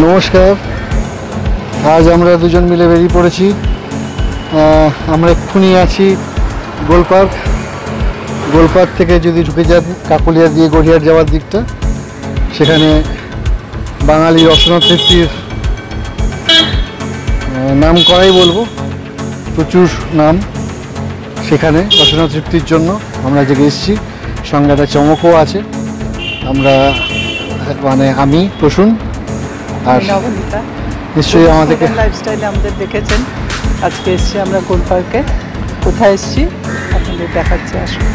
নমস্কার। আজ আমরা দুজন মিলে বেরিয়ে পড়েছি। আমরা এক্ষুনি আছি গোলপার্ক থেকে যদি ঢুকে যান কাকলিয়া দিয়ে গড়িয়ার যাওয়ার দিকটা, সেখানে বাঙালি রসনা তৃপ্তির নাম করাই বলবো, প্রচুর নাম সেখানে রসনা তৃপ্তির জন্য আমরা যে এসেছি। সঙ্গে একটা চমকও আছে। আমরা আমি প্রসূন আর নবনীতা, নিশ্চয়ই আমাদেরকে লাইফস্টাইলে আমাদের দেখেছেন। আজকে এসেছি আমরা গোলপার্কে। কোথায় এসেছি আপনাদের দেখাচ্ছি, আসুন।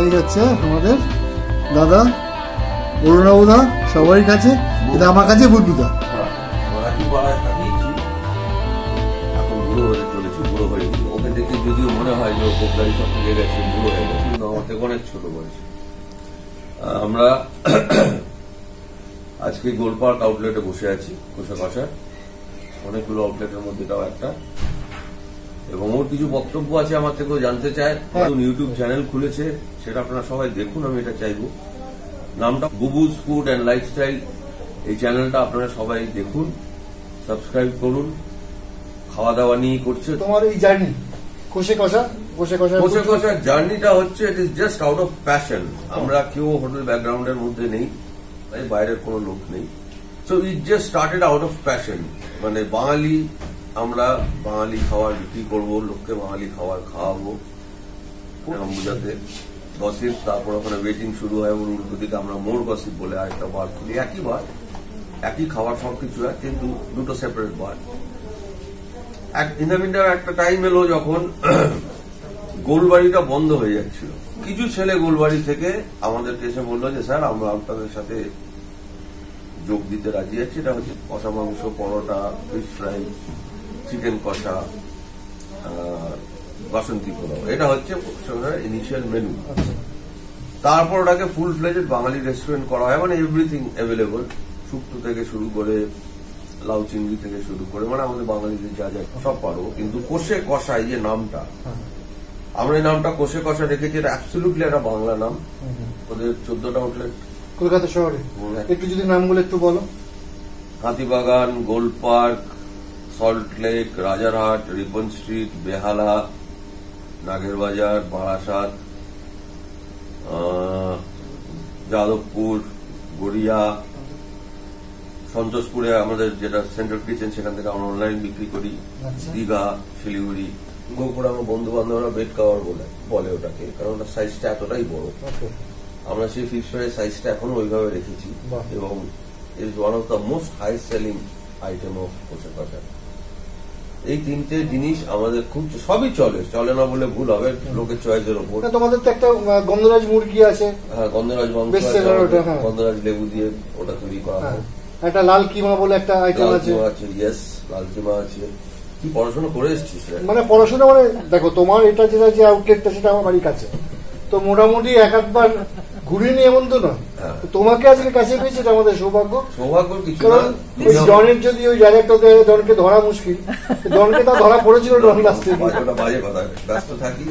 এই হচ্ছে আমাদের দাদা অরুণাবুদা, সবারই কাছে। এটা আমার কাছে বুদ্ধুদা। ওকে দেখে যদিও মনে হয় যে গাড়ি সব থেকে গেছে, বুড়ো হয়ে গেছে, কিন্তু আমার থেকে অনেক ছোট বয়স। আমরা আজকে গোলপার্ক আউটলেটে বসে আছি, কোষাকষার অনেকগুলো আউটলেটের মধ্যে এটাও একটা। এবং ওর কিছু বক্তব্য আছে, আমার থেকেও জানতে চায়। ইউটিউব চ্যানেল খুলেছে, সেটা আপনারা সবাই দেখুন, আমি এটা চাইবো। নামটা বুবুজ ফুড অ্যান্ড লাইফস্টাইল। এই চ্যানেলটা আপনারা সবাই দেখুন, সাবস্ক্রাইব করুন। খাওয়া দাওয়া নিয়ে করছে। তোমার এই জার্নি কোষাকষার জার্নিটা হচ্ছে, it is just out of passion. আমরা কেউ হোটেল ব্যাকগ্রাউন্ডের মধ্যে নেই, বাইরের কোনো লোক নেই। So it just started out of passion. মানে বাঙালি, আমরা বাঙালি খাবার বিক্রি করবো, লোককে বাঙালি খাবার খাওয়াবো, বুঝাতে গসিপ। তারপর ওখানে ওয়েটিং শুরু হয়, ওর উল্টো দিকে আমরা মোর গসিপ বলে আরেকটা বার খুলি। একই বার, একই খাবার, সবকিছু এক, কিন্তু দুটো সেপারেট বার। ইন দ্য মিন একটা টাইম এলো যখন গোলবাড়িটা বন্ধ হয়ে যাচ্ছিল। কিছু ছেলে গোলবাড়ি থেকে আমাদেরকে এসে বললো যে স্যার, আমরা আপনাদের সাথে যোগ দিতে রাজি আছি। এটা হচ্ছে কষা মাংস, পরোটা, ফিশ ফ্রাই, চিকেন কষা, বাসন্তী পোলাও। এটা হচ্ছে ইনিশিয়াল মেনু। তারপর ওটাকে ফুল ফ্লেজেড বাঙালি রেস্টুরেন্ট করা হয়, মানে এভরিথিং অ্যাভেলেবল, শুক্তো থেকে শুরু করে লাউ চিংড়ি থেকে শুরু করে, মানে আমাদের বাঙালিদের যা যা সব পারো। কিন্তু কোষে কষা, এই যে নামটা, আমরা এই নামটা কোষে কষা রেখেছি। এটা অ্যাবসলিউটলি একটা বাংলা নাম। ওদের 14টা আউটলেট কলকাতা শহরে। একটু যদি নামগুলো একটু বলো। Hatibagan, Golpark, Salt Lake, Rajarhat, Ripon Street, Behala, Nagerbazar, Barasat, Jadavpur, Garia, সন্তোষপুরে আমাদের যেটা সেন্ট্রাল কিচেন, সেখান থেকে আমরা অনলাইন বিক্রি করি। দীঘা, শিলিগুড়ি, গোপুরে আমার বন্ধু বান্ধবরা বেড কাভার বলে ওটাকে, কারণ ওটার সাইজটা এতটাই বড়। আমরা সেই ফিশ ফ্রাই সাইজটা এখনো ওইভাবে রেখেছি, এবং it is one of the most high selling item of Koshakosha. এই তিনটে জিনিস আমাদের খুব, সবই চলে না বলে ভুল হবে, লোকের চয়েসের ওপর। তোমাদের তো একটা গন্ধরাজ মুরগি আছে। হ্যাঁ, গন্ধরাজ মাংস, গন্ধরাজ লেবু দিয়ে ওটা তৈরি করা হয়। একটা লাল কিমা বলে একটা আইটেম আছে। ইয়েস, লাল কিমা আছে। কি পড়াশোনা করে এসেছিস? মানে পড়াশোনা, মানে দেখো তোমার এটা যেটা যে আউটলেটটা, সেটা আমার বাড়ির কাছে। তো মোটামুটি এক আধবার ঘুরিনি এমন তো না, হ্যাঁ। তোমাকে আজকে কাছে পেয়েছে, এটা আমাদের সৌভাগ্য। সৌভাগ্য কিছু না, কারণ ডনের যদি ওই জায়গাটা ডনকে ধরা মুশকিল, ডনকে তা ধরা পড়েছিল ডন লাস্টে। ওটা বাজে কথা, ব্যস্ত থাকি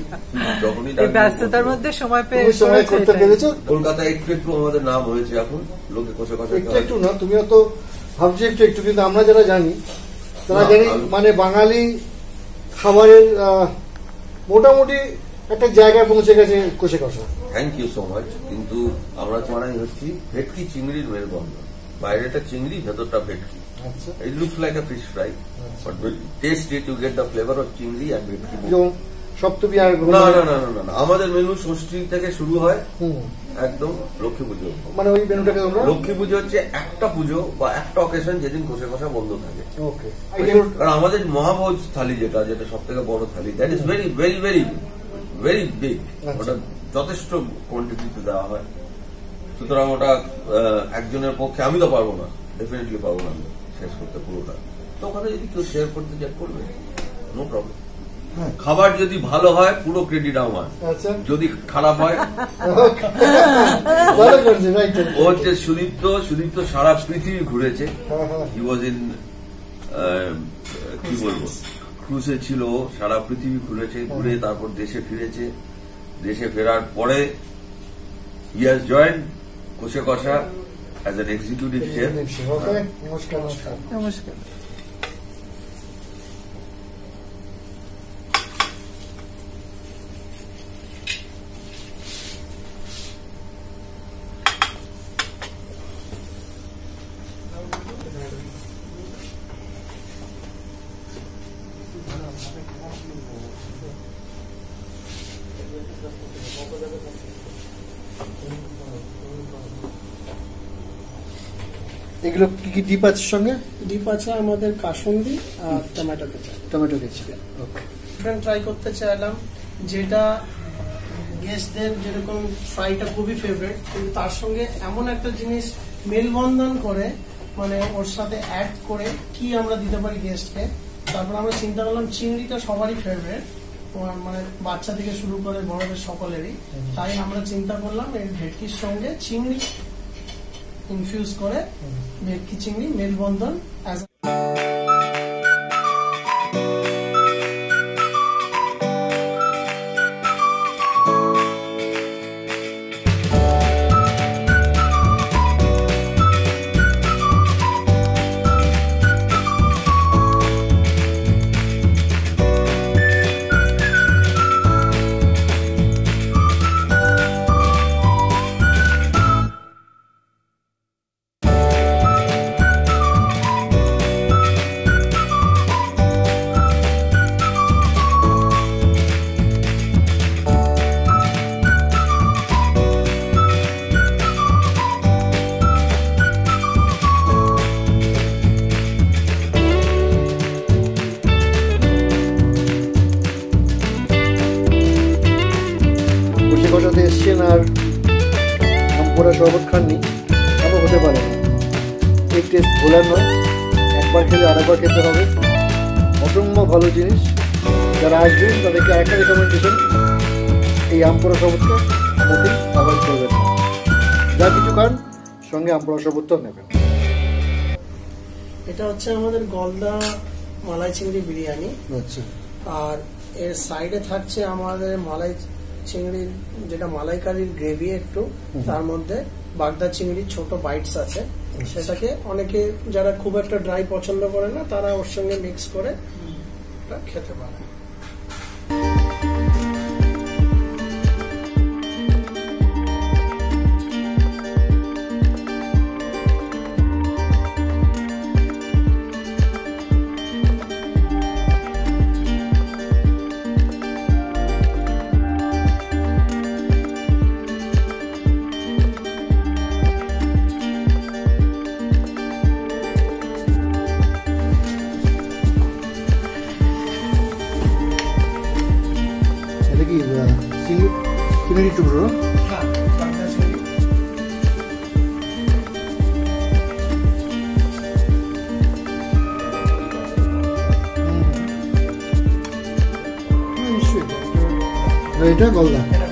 যখনই এই ব্যস্ততার মধ্যে সময় পেয়ে তুমি সময় করতে পেরেছো। কলকাতায় একটু একটু আমাদের নাম হয়েছে এখন, লোকে কষে কষে একটু একটু না, তুমিও তো ভাবছি একটু একটু, কিন্তু আমরা যারা জানি তারা জানি মানে বাঙালি খাবারের মোটামুটি একটা জায়গায় পৌঁছে গেছে কষে কষা। Thank you so much. কিন্তু আমরা তোমারাই হচ্ছি ভেটকি চিংড়ির মেলবন্ধ। বাইরেটা চিংড়ি, ভেতরটা ভেটকি। আচ্ছা, it looks like a fish fry, but taste it you get the flavour of chingri and bhetki. Saptami আর না না না না না, আমাদের মেনু ষষ্ঠী থেকে শুরু হয় হুম, একদম লক্ষ্মী পুজো। মানে ওই মেনুটাকে তোমরা লক্ষ্মী পুজো হচ্ছে একটা পুজো বা একটা অকেশন যেদিন কষে কষা বন্ধ থাকে। ওকে। কারণ আমাদের মহাভোজ থালি যেটা সব থেকে বড় থালি, that is very very very very big. ওটা যথেষ্ট কোয়ান্টিটিতে দেওয়া হয়, সুতরাং ওটা একজনের পক্ষে আমি তো পারবো না, ডেফিনেটলি পারবো না আমি শেষ করতে পুরোটা। তো ওখানে যদি কেউ শেয়ার করতে চায় করবে, নো প্রবলেম। খাবার যদি ভালো হয় পুরো ক্রেডিট আমার, আচ্ছা, যদি খারাপ হয় ভালো করছে, রাইট। ও হচ্ছে সুদীপ্ত সারা পৃথিবী ঘুরেছে। হি ওয়াজ ইন কি বলবো, ক্রুজে ছিল, সারা পৃথিবী ঘুরেছে, ঘুরে তারপর দেশে ফিরেছে। দেশে ফেরার পরে হি হ্যাজ জয়েন্ড কষে কষা অ্যাজ এন এক্সিকিউটিভ শেফ। নমস্কার। নমস্কার। নমস্কার। এগুলো কি কি ডিপ আছে সঙ্গে? ডিপ আছে আমাদের কাসুন্দি আর tomato ketchup. Tomato ketchup. Okay. Different try করতে চাইলাম, যেটা গেস্টদের যেরকম ফ্রাইটা খুবই ফেভারিট, কিন্তু তার সঙ্গে এমন একটা জিনিস মেলবন্ধন করে, মানে ওর সাথে অ্যাড করে কি আমরা দিতে পারি গেস্টকে। তারপর আমরা চিন্তা করলাম চিংড়িটা সবারই ফেভারিট, মানে বাচ্চা থেকে শুরু করে বড়দের সকলেরই। তাই আমরা চিন্তা করলাম এই ভেটকির সঙ্গে চিংড়ি ইনফিউজ করে ভেটকি চিংড়ি মেলবন্ধন অ্যাজ কষাতে এসছেন আর আমপোড়া শরবত খাননি, আবার হতে পারে না। এই টেস্ট ভোলার নয়, একবার খেলে আরেকবার খেতে হবে। অসম্ভব ভালো জিনিস। যারা আসবেন তাদেরকে আরেকটা রেকমেন্ডেশন, এই আমপোড়া শরবতটা মোটেই অ্যাভয়েড করবেন না। যা কিছু খান সঙ্গে আমপোড়া শরবতটাও নেবেন। এটা হচ্ছে আমাদের গলদা মালাই চিংড়ি বিরিয়ানি। আচ্ছা। আর এর সাইডে থাকছে আমাদের মালাই চিংড়ির যেটা মালাইকারির গ্রেভি একটু, তার মধ্যে বাগদা চিংড়ির ছোট বাইটস আছে। সেটাকে অনেকে যারা খুব একটা ড্রাই পছন্দ করে না, তারা ওর সঙ্গে মিক্স করে খেতে পারে। চিংড়ি টুকরো। হ্যাঁ, বাগদা চিংড়ি। এটা গলদা। এটা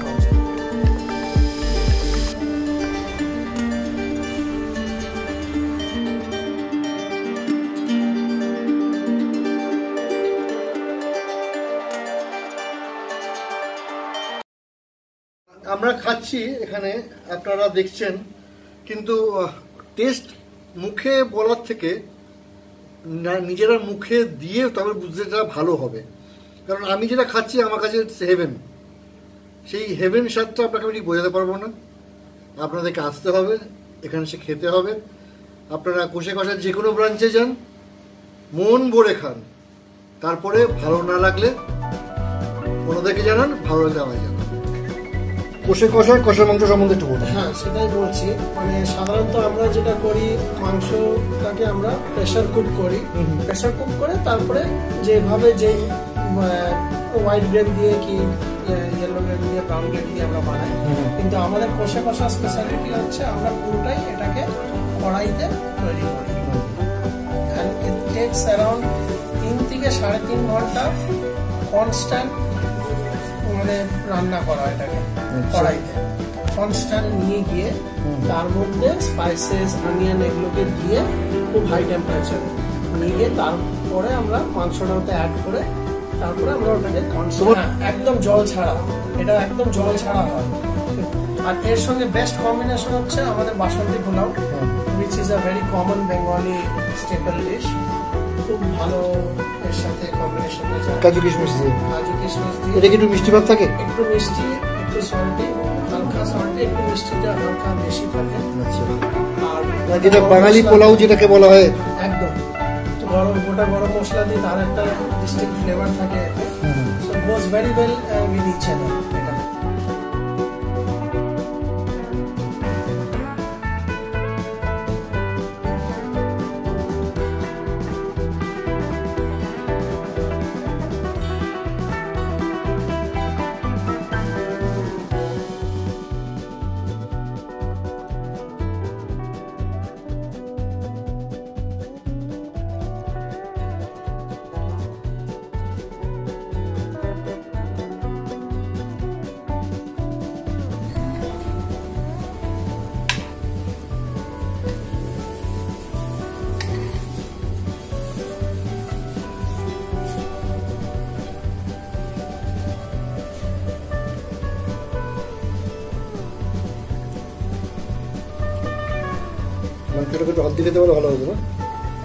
আমরা খাচ্ছি এখানে, আপনারা দেখছেন, কিন্তু টেস্ট মুখে বলার থেকে নিজেরা মুখে দিয়ে তবে বুঝতেটা ভালো হবে। কারণ আমি যেটা খাচ্ছি আমার কাছে হেভেন, সেই হেভেন স্বাদটা আপনাকে আমি বোঝাতে পারবো না। আপনাদেরকে আসতে হবে, এখানে সে খেতে হবে। আপনারা কষে কষার যে কোনো ব্রাঞ্চে যান, মন ভরে খান, তারপরে ভালো না লাগলে ওনাদেরকে জানান, ভালো লাগলে আমায় জানান। কষে কষা মাংস সম্বন্ধে একটু বলুন। হ্যাঁ, সেটাই বলছি। মানে সাধারণত আমরা যেটা করি, মাংসটাকে আমরা প্রেসার কুক করি। প্রেসার কুক করে তারপরে যেভাবে যে হোয়াইট গ্রেন দিয়ে কি ইয়েলো গ্রেন দিয়ে ব্রাউন গ্রেন দিয়ে আমরা বানাই, কিন্তু আমাদের কষে কষা স্পেশালিটি হচ্ছে আমরা পুরোটাই এটাকে কড়াইতে তৈরি করি। অ্যান্ড ইট টেকস অ্যারাউন্ড 3 থেকে 3.5 ঘন্টা কনস্ট্যান্ট মানে রান্না করা এটাকে কড়াইতে কনস্ট্যান্ট নিয়ে গিয়ে তার মধ্যে স্পাইসেস অনিয়ন এগুলোকে দিয়ে খুব হাই টেম্পারেচার নিয়ে গিয়ে তারপরে আমরা মাংসটাতে অ্যাড করে তারপরে আমরা ওটাকে একদম জল ছাড়া, এটা একদম জল ছাড়া হয়। আর এর সঙ্গে বেস্ট কম্বিনেশন হচ্ছে আমাদের বাসন্তী pulao, which is a very common Bengali staple dish। খুব ভালো এর সাথে কম্বিনেশন হয়েছে কাজু কিশমিশ দিয়ে। কাজু কিশমিশ দিয়ে। এটা কি একটু মিষ্টি ভাব থাকে? একটু মিষ্টি, একটু সল্টি, হালকা সল্টি, একটু মিষ্টিটা হালকা বেশি থাকে। আচ্ছা। আর যেটা বাঙালি পোলাও যেটাকে বলা হয়, একদম গোটা গরম মশলা দিয়ে তার একটা ডিস্টিংক্ট ফ্লেভার থাকে এতে। So goes very well with each other. এটা মাংসটাকে একটু হাত দিয়ে খেতে বলে ভালো হতো না?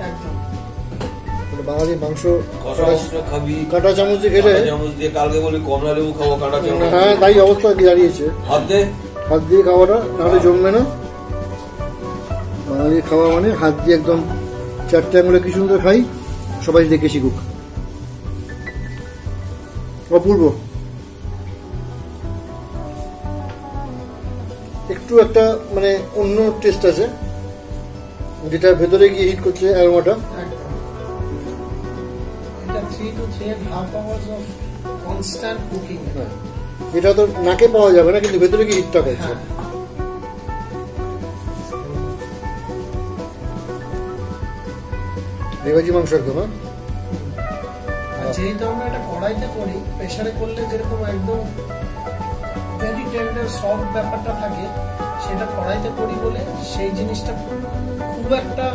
একদম বাঙালি মাংস খাবি কাঁটা চামচ দিয়ে খেলে, চামচ দিয়ে, কালকে বলি কমলা লেবু খাবো কাঁটা চামচ। হ্যাঁ, তাই অবস্থা দাঁড়িয়েছে। হাত দিয়ে খাওয়াটা নাহলে জমবে না। বাঙালি খাওয়া মানে হাত দিয়ে একদম 4টে আঙুলে কি সুন্দর খাই, সবাই দেখে শিখুক। অপূর্ব। একটু একটা মানে অন্য টেস্ট আছে, যেটা ভেতরে গিয়ে হিট করছে অ্যারোমাটা। একদম এটা 3 to 3.5 hours of constant cooking। এটা তো নাকে পাওয়া যাবে না, কিন্তু ভেতরে গিয়ে হিটটা করছে। রেওয়াজি মাংস একদম। আর যেহেতু আমরা এটা কড়াইতে করি, প্রেসারে করলে যেরকম একদম ভেরি টেন্ডার সফট ব্যাপারটা থাকে, সেটা কড়াইতে করি বলে সেই জিনিসটা খুব একটা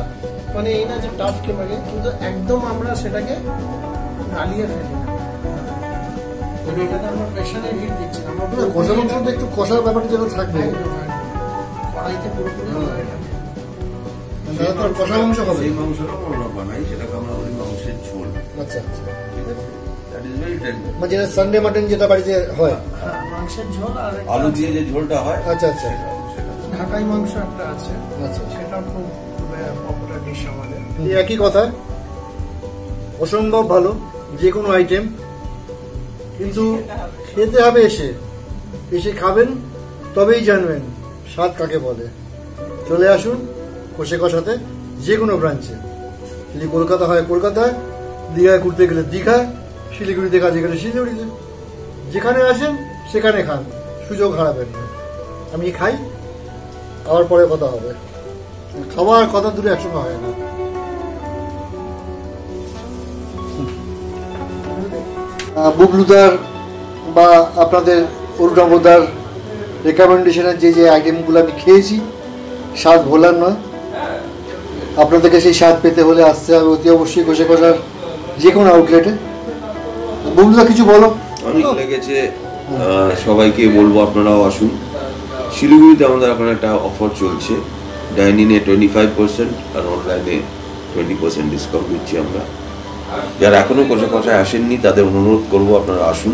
মানে এই না যে টাফ কে লাগে, কিন্তু একদম আমরা সেটাকে গালিয়ে ফেলি না। এটাতে আমরা প্রেসারে হিট দিচ্ছি না, আমরা কষা মাংস একটু কষার ব্যাপারটা যেন থাকবে। কড়াইতে পুরোপুরি কষা মাংস হবে। সেই মাংসটা আমরা বানাই, সেটাকে আমরা বলি মাংসের ঝোল। আচ্ছা আচ্ছা, ঠিক আছে, দ্যাট ইজ ভেরি টেন্ডার। মানে যেটা সানডে মাটন যেটা বাড়িতে হয়, মাংসের ঝোল। আর আলু দিয়ে যে ঝোলটা হয়, আচ্ছা আচ্ছা, ঢাকাই মাংস একটা আছে, আচ্ছা, সেটা খুব পপুলার ডিশ আমাদের। এই একই কথা, অসম্ভব ভালো যে কোনো আইটেম, কিন্তু খেতে হবে এসে খাবেন, তবেই জানবেন স্বাদ কাকে বলে। চলে আসুন কষে কষাতে যে কোনো ব্রাঞ্চে। যদি কলকাতা হয় কলকাতায়, দীঘায় ঘুরতে গেলে দীঘায়, শিলিগুড়িতে কাজে গেলে শিলিগুড়িতে, যেখানে আসেন সেখানে খান, সুযোগ হারাবেন না। আমি খাই, আবার পরে কথা হবে। খাওয়ার কথা দূরে একসঙ্গে হয় না। বুবলুদার বা আপনাদের অরুণাবদার রেকমেন্ডেশনের যে আইটেমগুলো আমি খেয়েছি, স্বাদ ভোলার নয়। আপনাদেরকে সেই স্বাদ পেতে হলে আসতে হবে অতি অবশ্যই কষে কষার যে কোনো আউটলেটে। বুবলুদা কিছু বলো। অনেক লেগেছে, সবাইকে বলবো আপনারাও আসুন। শিলিগুড়িতে আমাদের এখন একটা অফার চলছে, ডাইনিংয়ে 25% আর অনলাইনে 20% ডিসকাউন্ট দিচ্ছি আমরা। যারা এখনও কোচায় আসেননি তাদের অনুরোধ করবো আপনারা আসুন,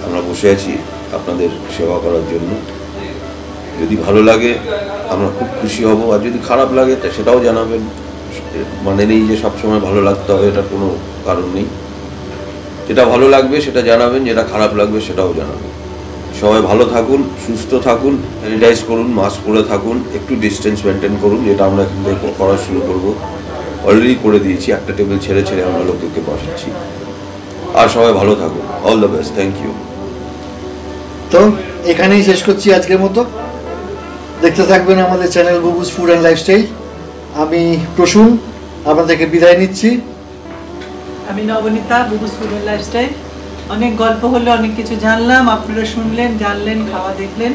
আমরা বসে আছি আপনাদের সেবা করার জন্য। যদি ভালো লাগে আমরা খুব খুশি হব, আর যদি খারাপ লাগে তা সেটাও জানাবেন। মানে নেই যে সবসময় ভালো লাগতে হবে, এটার কোনো কারণ নেই। যেটা ভালো লাগবে সেটা জানাবেন, যেটা খারাপ লাগবে সেটাও জানাবেন। সবাই ভালো থাকুন, সুস্থ থাকুন, স্যানিটাইজ করুন, মাস্ক পরে থাকুন, একটু ডিস্টেন্স মেনটেন করুন, যেটা আমরা এখান থেকে করা শুরু করবো। অলরেডি করে দিয়েছি, একটা টেবিল ছেড়ে ছেড়ে আমরা লোককে বসাচ্ছি। আর সবাই ভালো থাকুন, all the best, thank you. তো এখানেই শেষ করছি আজকের মতো। দেখতে থাকবেন আমাদের channel Bubu's food and lifestyle. আমি প্রসূন আপনাদেরকে বিদায় নিচ্ছি। আমি Nabanita, Bubu's food and lifestyle. অনেক গল্প হলো, অনেক কিছু জানলাম, আপনারা শুনলেন, জানলেন, খাওয়া দেখলেন,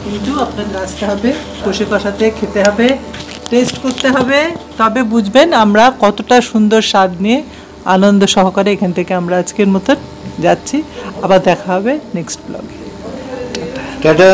কিন্তু আপনাদের আসতে হবে, কষে কষাতে খেতে হবে, টেস্ট করতে হবে, তবে বুঝবেন আমরা কতটা সুন্দর স্বাদ নিয়ে আনন্দ সহকারে এখান থেকে আমরা আজকের মতন যাচ্ছি। আবার দেখা হবে নেক্সট ব্লগে। টাটা।